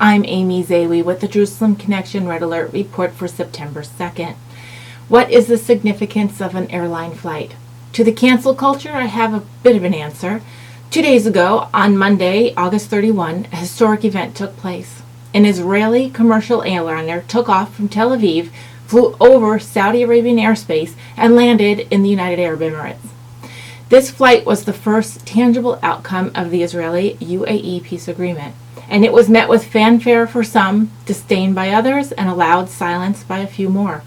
I'm Amy Zawi with the Jerusalem Connection Red Alert report for September 2nd. What is the significance of an airline flight? To the cancel culture, I have a bit of an answer. 2 days ago, on Monday, August 31, a historic event took place. An Israeli commercial airliner took off from Tel Aviv, flew over Saudi Arabian airspace, and landed in the United Arab Emirates. This flight was the first tangible outcome of the Israeli-UAE peace agreement, and it was met with fanfare for some, disdain by others, and a loud silence by a few more.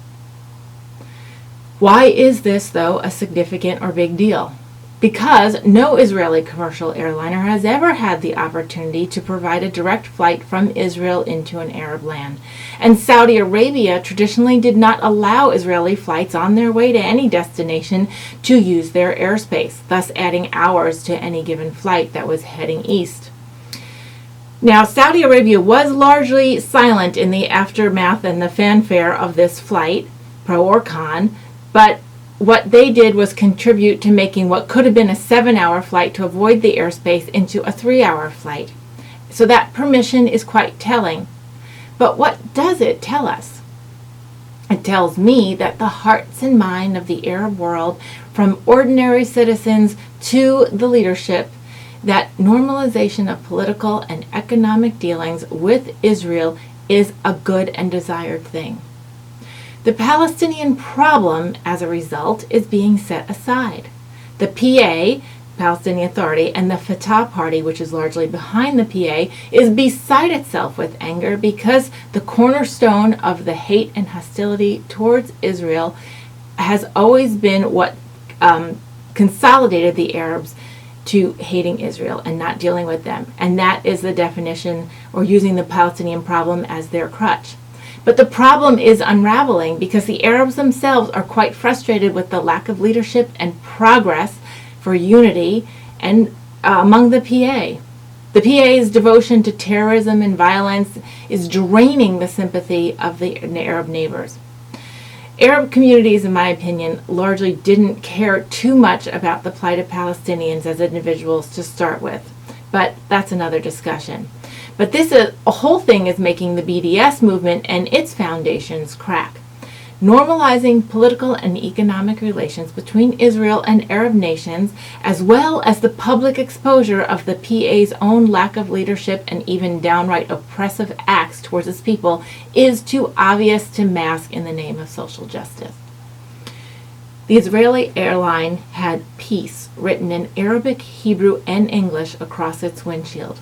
Why is this, though, a significant or big deal? Because no Israeli commercial airliner has ever had the opportunity to provide a direct flight from Israel into an Arab land. And Saudi Arabia traditionally did not allow Israeli flights on their way to any destination to use their airspace, thus adding hours to any given flight that was heading east. Now, Saudi Arabia was largely silent in the aftermath and the fanfare of this flight, pro or con, but what they did was contribute to making what could have been a 7-hour flight to avoid the airspace into a 3-hour flight. So that permission is quite telling. But what does it tell us? It tells me that the hearts and mind of the Arab world, from ordinary citizens to the leadership, that normalization of political and economic dealings with Israel is a good and desired thing. The Palestinian problem, as a result, is being set aside. The PA, Palestinian Authority, and the Fatah Party, which is largely behind the PA, is beside itself with anger because the cornerstone of the hate and hostility towards Israel has always been what consolidated the Arabs to hating Israel and not dealing with them. And that is the definition, or using the Palestinian problem as their crutch. But the problem is unraveling because the Arabs themselves are quite frustrated with the lack of leadership and progress for unity and among the PA. The PA's devotion to terrorism and violence is draining the sympathy of the Arab neighbors. Arab communities, in my opinion, largely didn't care too much about the plight of Palestinians as individuals to start with, but that's another discussion. But this whole thing is making the BDS movement and its foundations crack. Normalizing political and economic relations between Israel and Arab nations, as well as the public exposure of the PA's own lack of leadership and even downright oppressive acts towards its people, is too obvious to mask in the name of social justice. The Israeli airline had peace written in Arabic, Hebrew, and English across its windshield.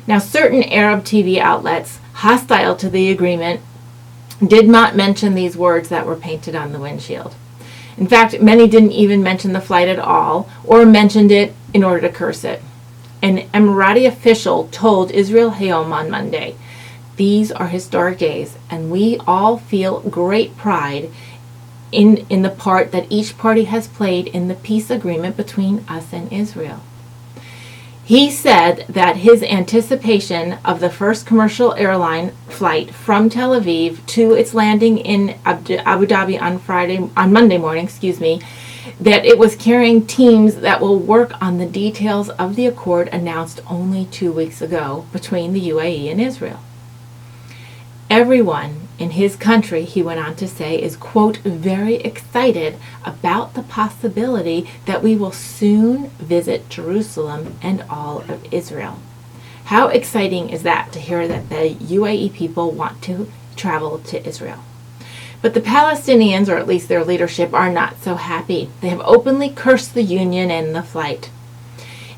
Now, certain Arab TV outlets hostile to the agreement did not mention these words that were painted on the windshield. In fact, many didn't even mention the flight at all, or mentioned it in order to curse it. An Emirati official told Israel Hayom on Monday, "These are historic days, and we all feel great pride in the part that each party has played in the peace agreement between us and Israel." He said that his anticipation of the first commercial airline flight from Tel Aviv to its landing in Abu Dhabi on Monday morning, that it was carrying teams that will work on the details of the accord announced only 2 weeks ago between the UAE and Israel. Everyone in his country, he went on to say, is, quote, very excited about the possibility that we will soon visit Jerusalem and all of Israel. How exciting is that to hear that the UAE people want to travel to Israel? But the Palestinians, or at least their leadership, are not so happy. They have openly cursed the union and the flight.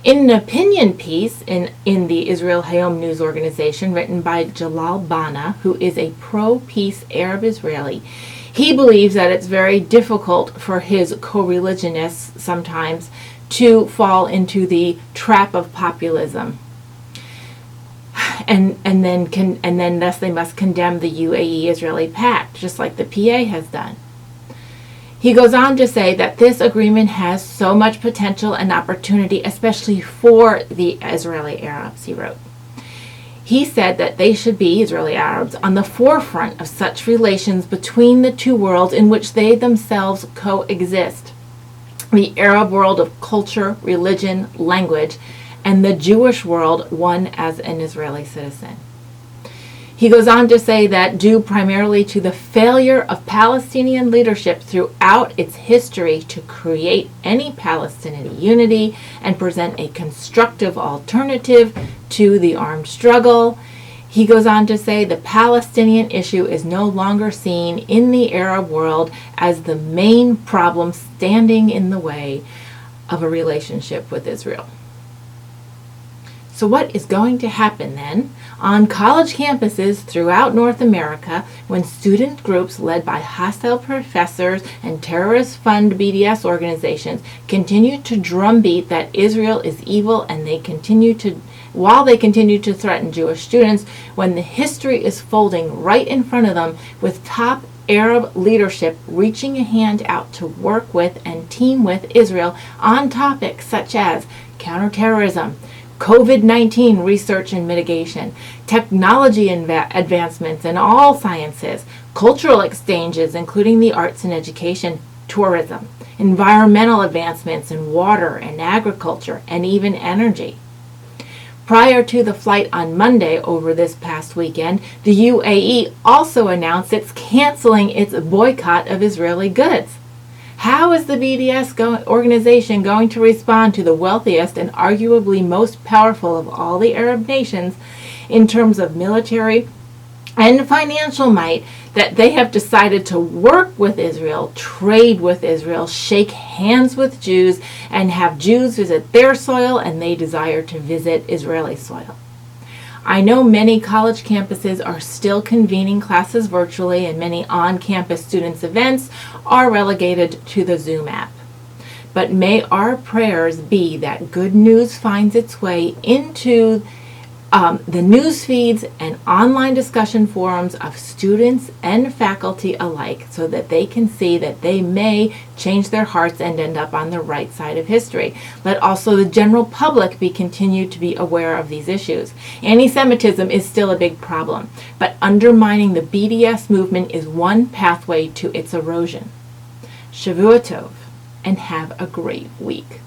In an opinion piece in the Israel Hayom news organization written by Jalal Bana, who is a pro-peace Arab Israeli, he believes that it's very difficult for his co-religionists sometimes to fall into the trap of populism. And then thus they must condemn the UAE-Israeli pact, just like the PA has done. He goes on to say that this agreement has so much potential and opportunity, especially for the Israeli Arabs, he wrote. He said that they should be, Israeli Arabs, on the forefront of such relations between the two worlds in which they themselves coexist. The Arab world of culture, religion, language, and the Jewish world, one as an Israeli citizen. He goes on to say that due primarily to the failure of Palestinian leadership throughout its history to create any Palestinian unity and present a constructive alternative to the armed struggle, he goes on to say the Palestinian issue is no longer seen in the Arab world as the main problem standing in the way of a relationship with Israel. So what is going to happen then on college campuses throughout North America when student groups led by hostile professors and terrorist fund BDS organizations continue to drumbeat that Israel is evil and while they continue to threaten Jewish students, when the history is folding right in front of them with top Arab leadership reaching a hand out to work with and team with Israel on topics such as counterterrorism, COVID-19 research and mitigation, technology advancements in all sciences, cultural exchanges including the arts and education, tourism, environmental advancements in water and agriculture, and even energy. Prior to the flight on Monday over this past weekend, the UAE also announced it's canceling its boycott of Israeli goods. How is the BDS organization going to respond to the wealthiest and arguably most powerful of all the Arab nations in terms of military and financial might that they have decided to work with Israel, trade with Israel, shake hands with Jews, and have Jews visit their soil and they desire to visit Israeli soil? I know many college campuses are still convening classes virtually and many on-campus students' events are relegated to the Zoom app. But may our prayers be that good news finds its way into the news feeds and online discussion forums of students and faculty alike so that they can see that they may change their hearts and end up on the right side of history. Let also the general public be continued to be aware of these issues. Anti-Semitism is still a big problem, but undermining the BDS movement is one pathway to its erosion. Shavua Tov, and have a great week.